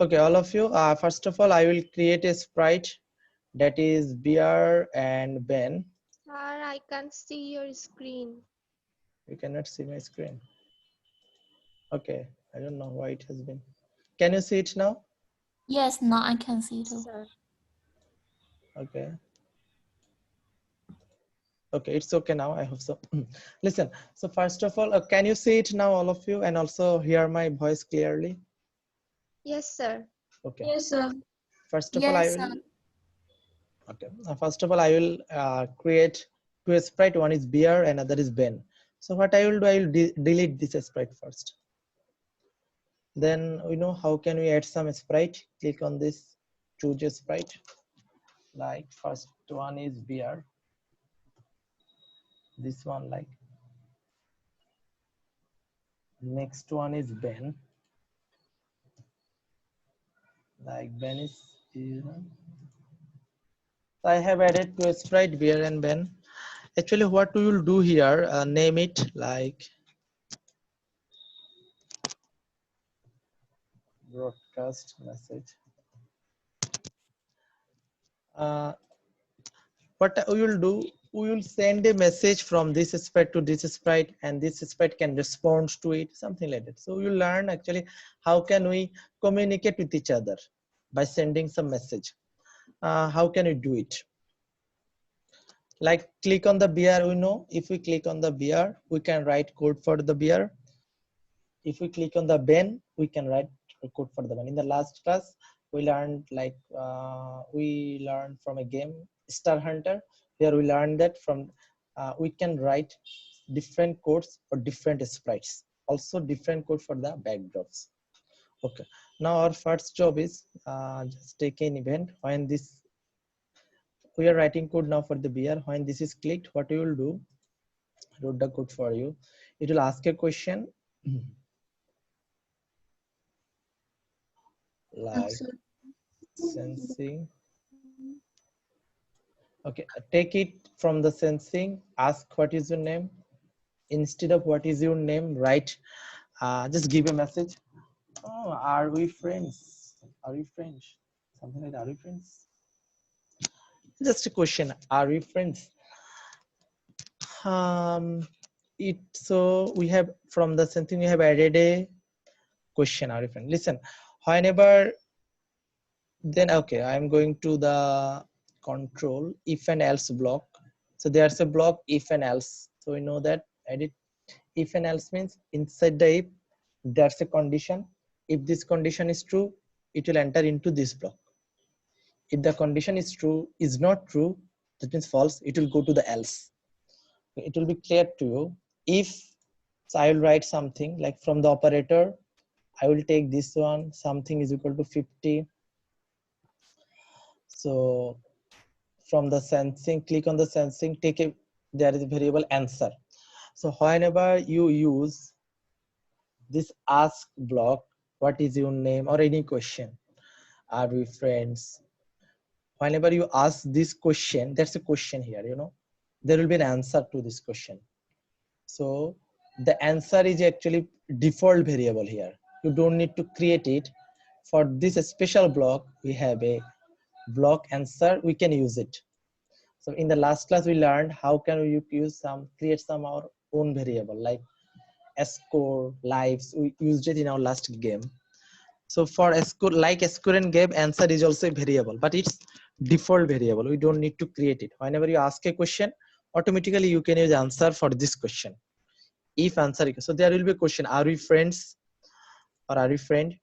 Okay, all of you. First of all, I will create a sprite that is Bear and Ben. Sir, I can't see your screen. You cannot see my screen. Okay, I don't know why it has been. Can you see it now? Yes, now I can see too. Sir. Okay. Okay, it's okay now. I hope so. Listen. So first of all, can you see it now, all of you, and also hear my voice clearly? Yes, sir. Okay. Yes, sir. First of all, I Yes, will. sir. Okay. First of all, I will create two sprite. One is Bear, another is Ben. So what I will do, I will delete this sprite first. Then we know how can we add some sprite. Click on this, choose a sprite. Like first one is Bear. This one like. Next one is Ben. Like Ben is here. So I have added to a sprite Bear and Ben. Actually, what we will do here, name it like broadcast message. What we will do, we will send a message from this sprite to this sprite, and this sprite can respond to it, something like that. So we will learn actually how can we communicate with each other by sending some message. How can we do it? Like click on the bear. We know if we click on the bear, we can write code for the bear. If we click on the Ben, we can write a code for the Ben. In the last class, we learned like we learned from a game Star Hunter. Here we learned that from we can write different codes for different sprites, also different code for the backdrops. Okay, now our first job is just take an event when this we are writing code now for the beer. When this is clicked, what you will do, wrote the code for you. It will ask a question Yes, like sir. sensing. Okay, take it from the sensing, ask what is your name. Instead of what is your name, write, just give a message. Oh, are we friends? Are we friends? Something like that. Are we friends? Just a question. Are we friends? So we have from the sensing we have added a question. Are we friends? Listen, whenever then okay, I'm going to the control if and else block. So there's a block if and else. So we know that edit if and else means inside the if there's a condition. If this condition is true, it will enter into this block. If the condition is true, is not true, that means false, it will go to the else. It will be clear to you. If so I will write something like from the operator, I will take this one, something is equal to 50. So from the sensing, click on the sensing, take a there is a variable answer. So whenever you use this ask block, what is your name or any question, are we friends, whenever you ask this question, that's a question here, you know, there will be an answer to this question. So the answer is actually default variable here, you don't need to create it. For this special block we have a block answer, we can use it. So in the last class we learned how can we use some create some our own variable like score lives, we used it in our last game. So for score like score and game answer is also a variable, but it's default variable, we don't need to create it. Whenever you ask a question, automatically you can use answer for this question. If answer so there will be a question, are we friends or are we friend.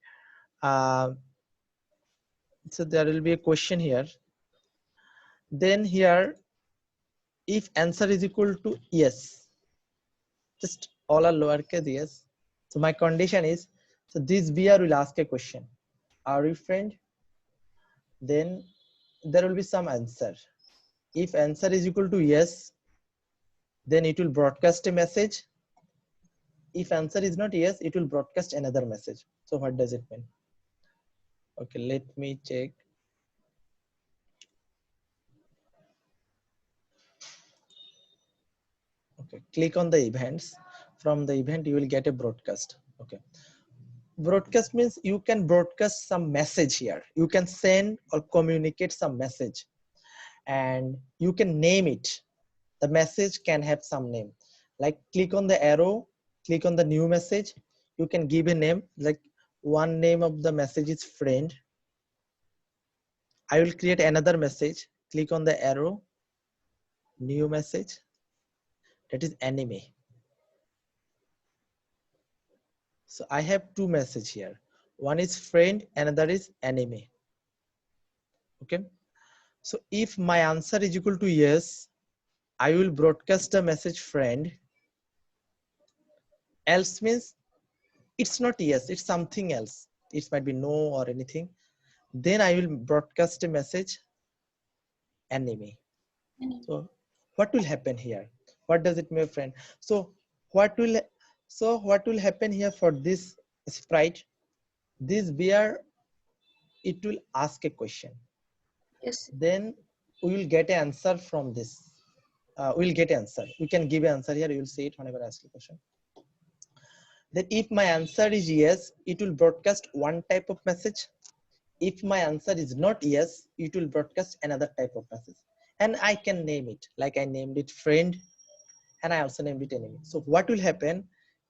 uh, so there will be a question here. Then here if answer is equal to yes, just all are lowercase yes. So my condition is, so this beer will ask a question, are we friend? Then there will be some answer. If answer is equal to yes, then it will broadcast a message. If answer is not yes, it will broadcast another message. So what does it mean? Okay, let me check. Okay, click on the events. From the event you will get a broadcast. Okay, Broadcast means you can broadcast some message here. You can send or communicate some message, and you can name it. The message can have some name. Like click on the arrow, click on the new message. You can give a name. Like one name of the message is friend. I will create another message. Click on the arrow, new message. That is enemy. So I have two message here. One is friend, another is enemy. Okay. So if my answer is equal to yes, I will broadcast a message friend. Else means it's not yes, it's something else. It might be no or anything. Then I will broadcast a message enemy. So what will happen here? What does it mean, friend? So what will happen here for this sprite? This bear, it will ask a question. Yes. Then we will get an answer from this. We'll get answer. We can give an answer here. You will see it whenever I ask a question. Then if my answer is yes, it will broadcast one type of message. If my answer is not yes, it will broadcast another type of message. And I can name it, like I named it friend, and I also named it enemy. So what will happen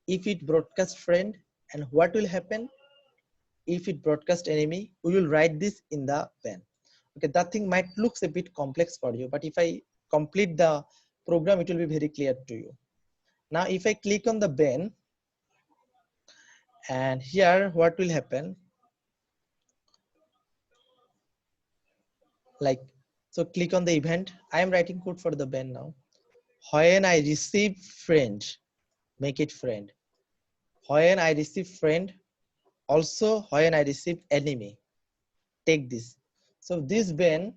if it broadcast friend, and what will happen if it broadcast enemy? We will write this in the pen. Okay, that thing might looks a bit complex for you, but if I complete the program, it will be very clear to you. Now, if I click on the Ben, and here what will happen? Like, so click on the event. I am writing code for the Ben now. When I receive friend, make it friend. When I receive friend, also when I receive enemy, take this. So this Ben,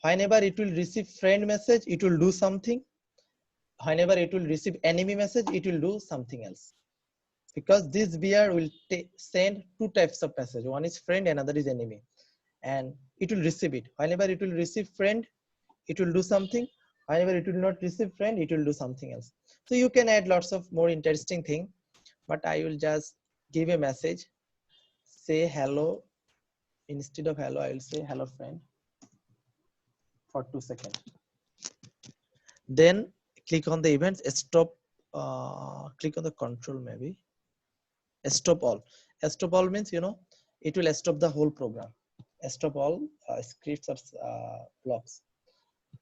whenever it will receive friend message, it will do something. Whenever it will receive enemy message, it will do something else. Because this bear will send two types of message. One is friend, another is enemy. And it will receive it. Whenever it will receive friend, it will do something. Whenever it will not receive friend, it will do something else. So you can add lots of more interesting thing, but I will just give a message, say hello. Instead of hello, I will say hello friend for 2 seconds. Then click on the events, stop, click on the control maybe. Stop all. Stop all means, it will stop the whole program. Stop all scripts or blocks.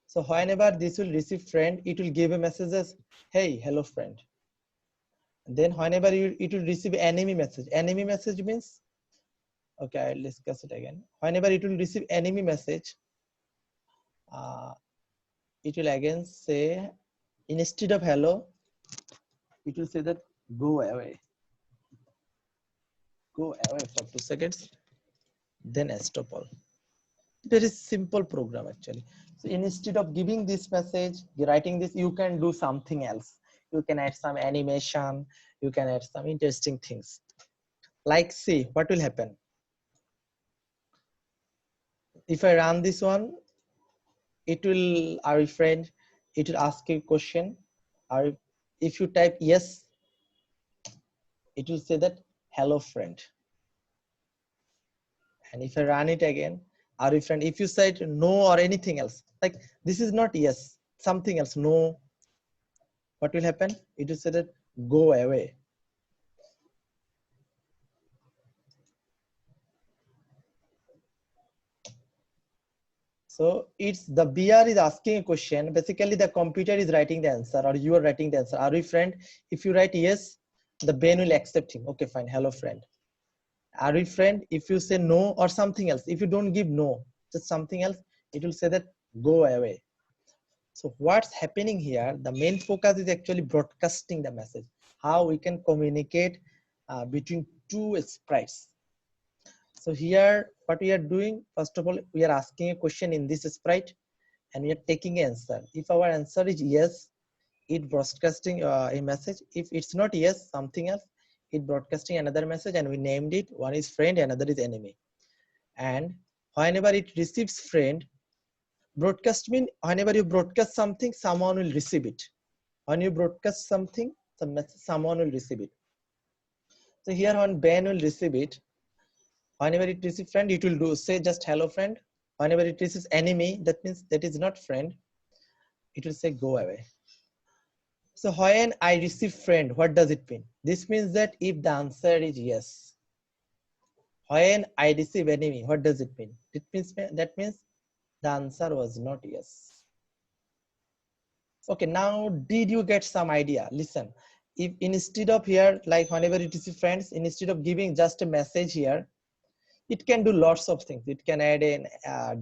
So whenever this will receive friend, it will give a message as, hey, hello friend. And then whenever it will receive enemy message means, okay, I'll discuss it again. Whenever it will receive enemy message, it will again say, instead of hello, it will say that go away. Go away for 2 seconds. Then stop all. Very simple program actually. So instead of giving this message, writing this, you can do something else. You can add some animation. You can add some interesting things. Like, see what will happen. If I run this one, it will, our friend, it will ask a question. Or if you type yes, it will say that hello friend. And if I run it again, our friend, if you said no or anything else, like this is not yes, something else, no, what will happen? It will say that go away. So it's the BR is asking a question. Basically, the computer is writing the answer, or you are writing the answer. Are we friend? If you write yes, the Ben will accept him. Okay, fine. Hello, friend. Are we friend? If you say no or something else, if you don't give no, just something else, it will say that go away. So what's happening here? The main focus is actually broadcasting the message. How we can communicate between two sprites. So here, what we are doing, first of all, we are asking a question in this sprite, and we are taking an answer. If our answer is yes, it broadcasting a message. If it's not yes, something else, it broadcasting another message, and we named it. One is friend, another is enemy. And whenever it receives friend, broadcast mean whenever you broadcast something, someone will receive it. When you broadcast something, someone will receive it. So here when Ben will receive it, whenever it receives friend, it will do say just hello friend. Whenever it receives enemy, that means that is not friend. It will say go away. So when I receive friend, what does it mean? This means that if the answer is yes. When I receive enemy, what does it mean? It means that means the answer was not yes. Okay, now did you get some idea? Listen, if instead of here, like whenever it is friends, instead of giving just a message here, it can do lots of things. It can add in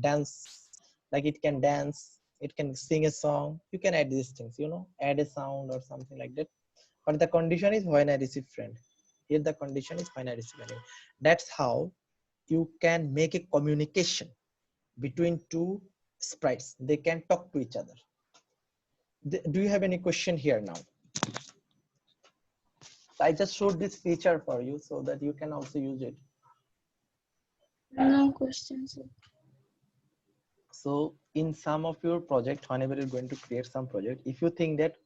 dance, like it can dance, it can sing a song. You can add these things, you know, add a sound or something like that. But the condition is when I receive friend. Here the condition is when I receive enemy. That's how you can make a communication between two sprites. They can talk to each other. Do you have any question here now? I just showed this feature for you so that you can also use it. No questions. So in some of your project, whenever you're going to create some project, if you think that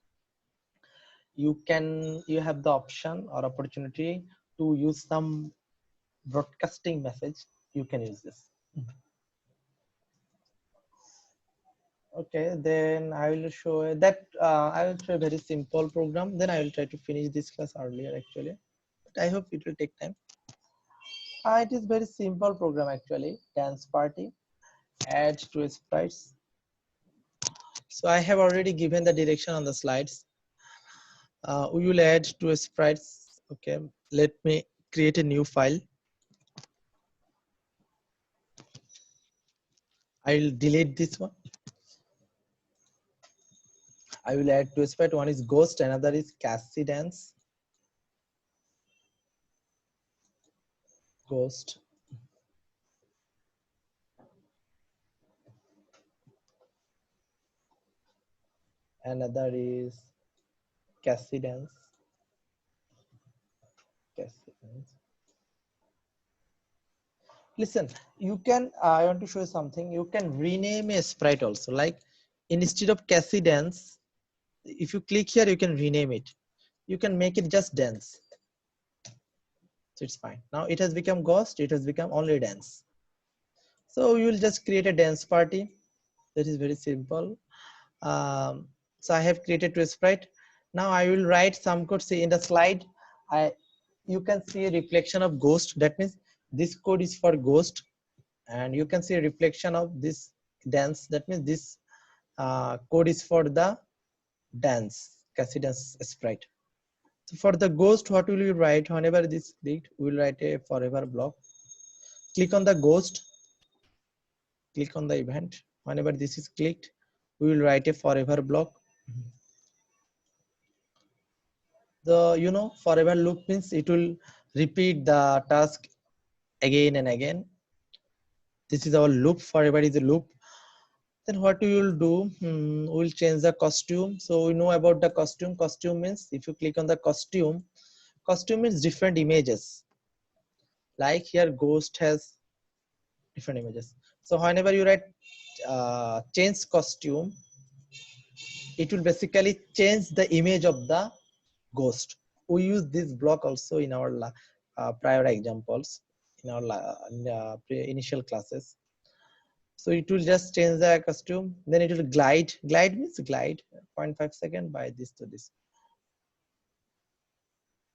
you have the option or opportunity to use some broadcasting message, you can use this. Okay, then I will show that I will show a very simple program. Then I will try to finish this class earlier actually. But I hope it will take time. It is very simple program actually. Dance party, add to sprites. So I have already given the direction on the slides. We will add to sprites. Okay, let me create a new file. I will delete this one. I will add two sprite. One is ghost, another is Cassie dance. Ghost. Another is Cassie dance. Cassie dance. Listen, you can, I want to show you something. You can rename a sprite also. Like instead of Cassie dance, if you click here, you can rename it. You can make it just dance. So it's fine. Now it has become ghost. It has become only dance. So you will just create a dance party. That is very simple. So I have created two sprite. Now I will write some code. See in the slide, you can see a reflection of ghost. That means this code is for ghost, and you can see a reflection of this dance. That means this code is for the dance, Cassie dance sprite. So for the ghost, what will you write? Whenever this clicked, we will write a forever block. Click on the ghost. Click on the event. Whenever this is clicked, we will write a forever block. The forever loop means it will repeat the task again and again. This is our loop. Forever is a loop. Then what we will do, we'll change the costume. So we know about the costume. Costume means if you click on the costume means different images. Like here ghost has different images. So whenever you write change costume, it will basically change the image of the ghost. We use this block also in our prior examples in our initial classes. So it will just change the costume, then it will glide. Glide means glide 0.5 second by this to this.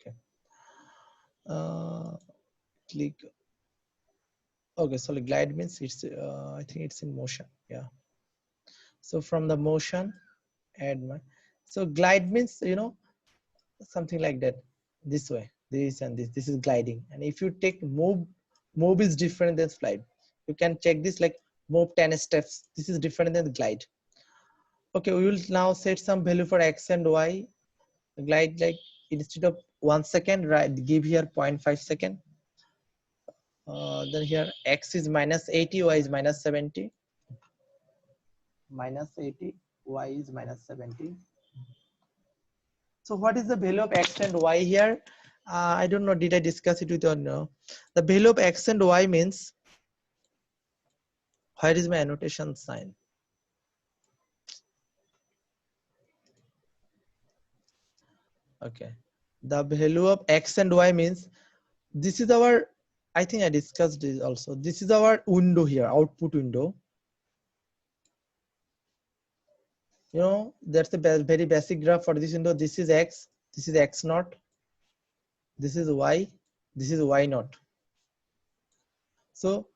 Okay. Click. Okay, so glide means it's I think it's in motion. Yeah. So from the motion, add my. So glide means something like that. This way, this and this. This is gliding. And if you take move is different than slide. You can check this like move 10 steps. This is different than glide. Okay, we will now set some value for x and y. Glide like instead of 1 second, right? Give here 0.5 second. Then here x is -80, y is -70. -80, y is -70. So what is the value of x and y here? I don't know. Did I discuss it with you or no? The value of x and y means, where is my annotation sign? Okay. The value of x and y means this is our, I think I discussed this also. This is our window here, output window. You know, that's the very basic graph for this window. This is X, this is X naught, this is Y, this is Y naught. So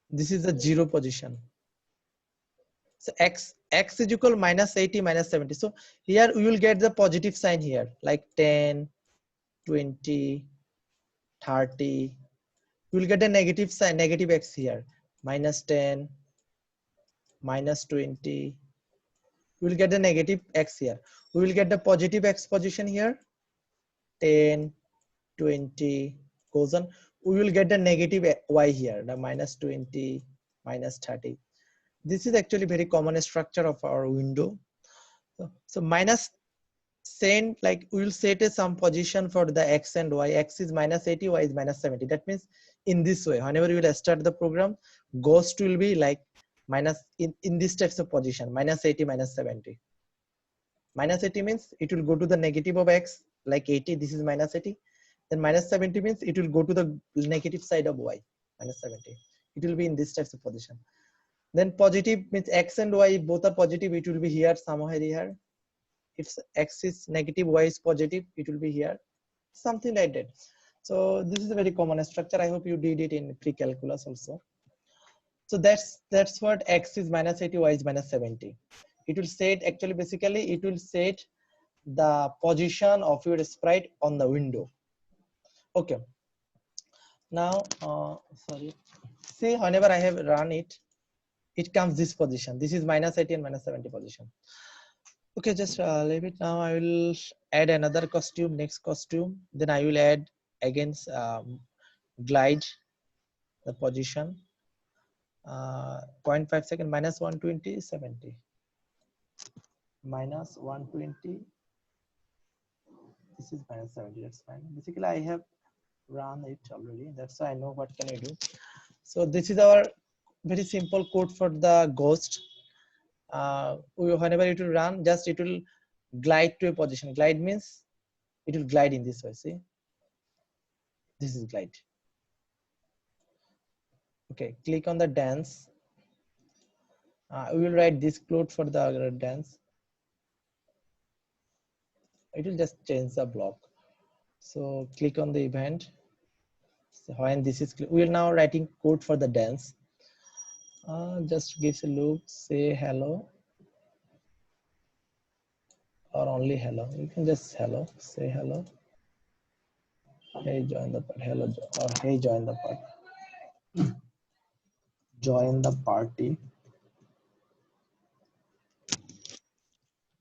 this is the 0 position. So X is equal minus 80 minus 70. So here we will get the positive sign here, like 10, 20, 30. We will get a negative sign, negative X here, minus 10, minus 20. We will get the negative X here. We will get the positive X position here, 10, 20, goes on. We will get the negative Y here, the minus 20, minus 30. This is actually very common structure of our window. So minus send, like we will set some position for the X and Y. X is minus 80, Y is minus 70. That means in this way, whenever you will start the program, ghost will be like minus in this types of position, minus 80, minus 70. Minus 80 means it will go to the negative of X, like 80, this is minus 80. Then minus 70 means it will go to the negative side of Y, minus 70. It will be in this types of position. Then positive means X and Y both are positive, it will be here, somewhere here. If X is negative, Y is positive, it will be here, something like that. So this is a very common structure. I hope you did it in pre-calculus also. So that's what X is minus 80, Y is minus 70. It will set, actually basically it will set the position of your sprite on the window. Okay. Now, sorry. See, whenever I have run it, it comes this position. This is minus 80 and minus 70 position. Okay, just leave it now. I will add another costume, next costume. Then I will add against glide the position. 0.5 second, minus 120, 70. Minus 120. This is minus 70, that's fine. Basically, I have run it already. That's why I know what can I do. So this is our very simple code for the ghost. Whenever it will run, just it will glide to a position. Glide means it will glide in this way. See, this is glide. Okay, click on the dance. We will write this code for the dance. It will just change the block. So click on the event. So when this is, we are now writing code for the dance. Just gives a loop, say hello, or only hello. You can just hello, say hello. Hey, join the party. Hello, or hey, join the party. Join the party.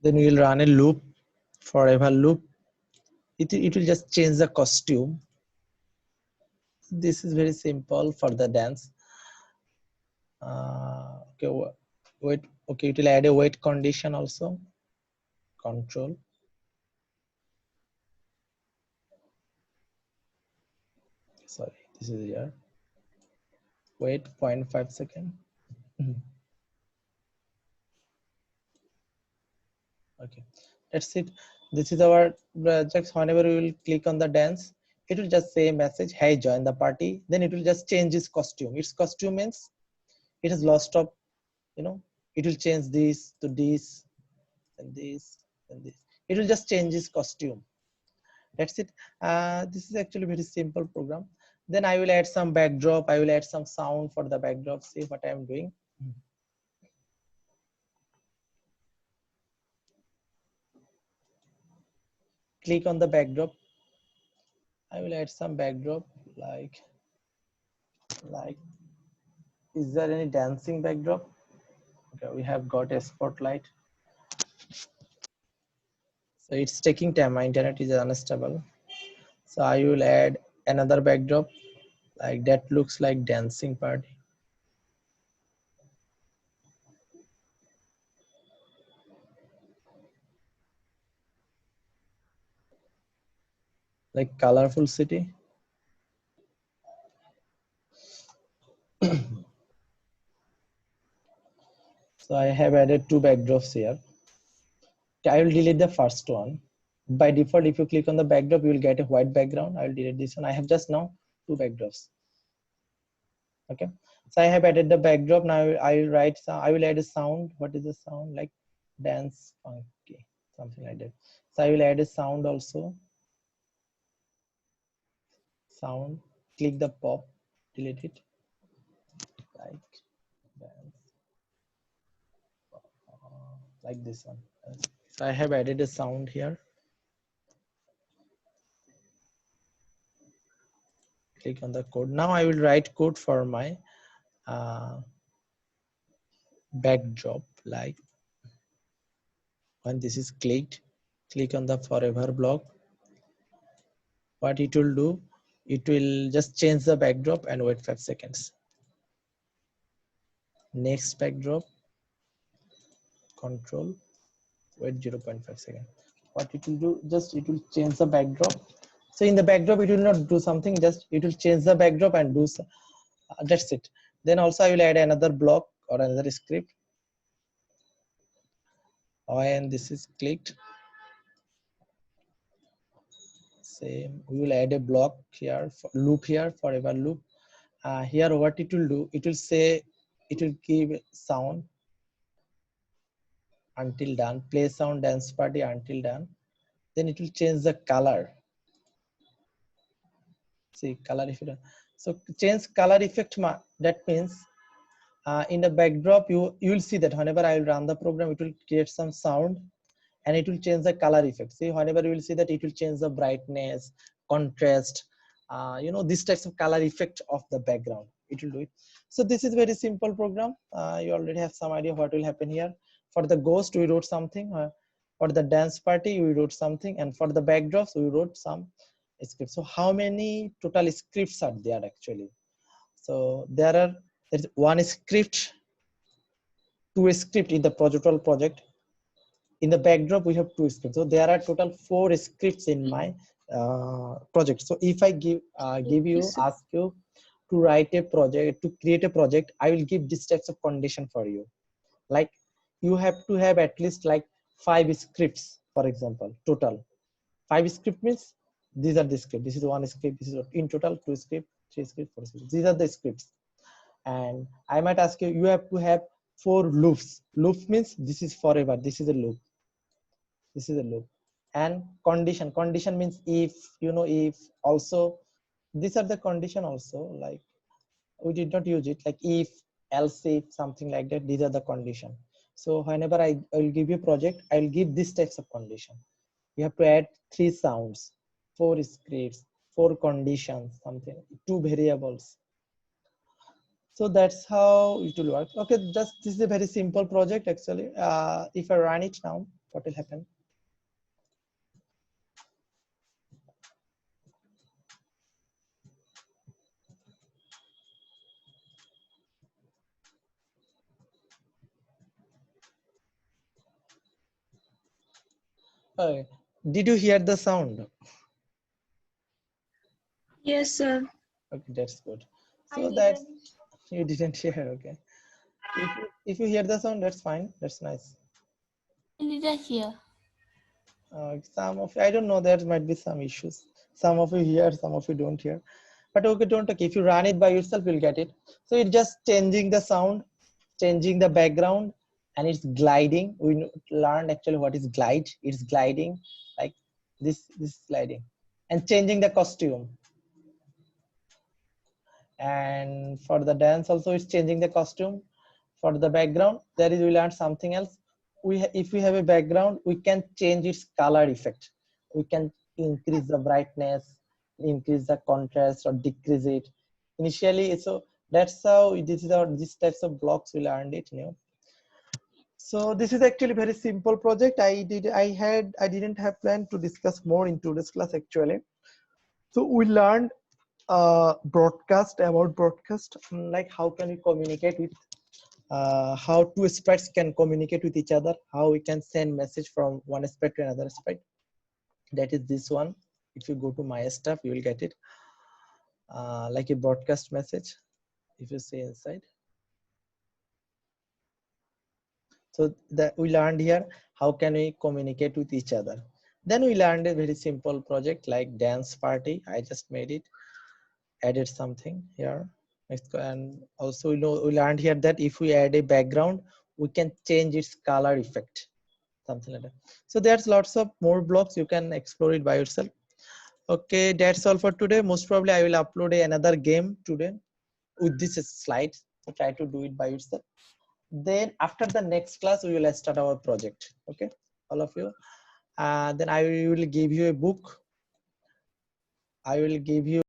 Then we will run a loop, forever loop. It will just change the costume. This is very simple for the dance. Okay, wait. Okay, it will add a wait condition also. Control. Sorry, this is here. Wait 0.5 second. Okay, that's it. This is our project. Whenever we will click on the dance, it will just say a message, hey, join the party. Then it will just change its costume. Its costume means it has lost of, you know, it will change this to this and this and this. It will just change its costume. That's it. This is actually very simple program. Then I will add some backdrop. I will add some sound for the backdrop. See what I am doing. Click on the backdrop. I will add some backdrop like, is there any dancing backdrop? Okay, we have got a spotlight. So it's taking time. My internet is unstable. So I will add another backdrop like that looks like dancing party. Like colorful city. So I have added two backdrops here. I will delete the first one. By default, if you click on the backdrop, you will get a white background. I will delete this one. I have just now two backdrops. Okay, so I have added the backdrop. Now I will write some, I will add a sound. What is the sound? Like dance funky, something like that. So I will add a sound also. Sound, click the pop, delete it, like dance, like this one. So I have added a sound here. Click on the code. Now I will write code for my backdrop. Like when this is clicked, click on the forever block. What it will do, it will just change the backdrop and wait 5 seconds. Next backdrop, control, wait 0.5 seconds. What it will do, just it will change the backdrop. So in the backdrop, it will not do something, just it will change the backdrop and do that's it. Then also I will add another block or another script. When this is clicked, same, we will add a block here, loop here, forever loop. Here what it will do, it will say, it will give sound until done, play sound dance party until done. Then it will change the color. See color effect. So change color effect, that means in the backdrop you will see that whenever I will run the program, it will create some sound and it will change the color effect. See, whenever you will see that it will change the brightness, contrast, you know, these types of color effect of the background, it will do it. So this is very simple program. You already have some idea what will happen here. For the ghost we wrote something, for the dance party we wrote something, and for the backdrops we wrote some scripts. So how many total scripts are there actually? So there's one script, two script in the project. In the backdrop we have two scripts, so there are total 4 scripts in my project. So if I give ask you to write a project, to create a project, I will give this types of condition for you. Like you have to have at least like 5 scripts, for example. Total 5 script means these are the script, this is one script, this is in total 2 script, 3 script, 4 script, these are the scripts. And I might ask you, you have to have 4 loops. Loop means this is forever, this is a loop, this is a loop. And condition means if, you know, if also, these are the condition also, like we did not use it, like if, else if, something like that, these are the condition. So whenever I will give you a project, I will give this types of condition. You have to add 3 sounds, 4 scripts, 4 conditions, something, 2 variables. So that's how it will work. Okay, just this is a very simple project actually. If I run it now, what will happen? Did you hear the sound? Yes, sir. Okay, that's good. I So that's, didn't. you didn't hear, okay. If you hear the sound, that's fine, that's nice. I didn't hear. Some of, I don't know, there might be some issues. Some of you hear, some of you don't hear. But okay, don't talk. If you run it by yourself, you'll get it. So it's just changing the sound, changing the background, and it's gliding. We learned actually what is glide. It's gliding, like this gliding, and changing the costume. And for the dance also, it's changing the costume. For the background, there is, we learned something else. If we have a background, we can change its color effect. We can increase the brightness, increase the contrast, or decrease it. Initially, so that's how this is our, these types of blocks we learned it, you know. So this is actually very simple project. I didn't have planned to discuss more in today's class actually. So we learned broadcast, about broadcast, like how can we communicate with, how two sprites can communicate with each other, how we can send message from one sprite to another sprite. That is this one. If you go to my stuff, you will get it, like a broadcast message. If you see inside, so that we learned here how can we communicate with each other. Then we learned a very simple project like dance party. I just made it. added something here. And also, we learned here that if we add a background, we can change its color effect, something like that. So there's lots of more blocks. You can explore it by yourself. Okay, that's all for today. Most probably I will upload another game today with this slide. So try to do it by yourself. Then after the next class, we will start our project. Okay, all of you. Then I will give you a book. I will give you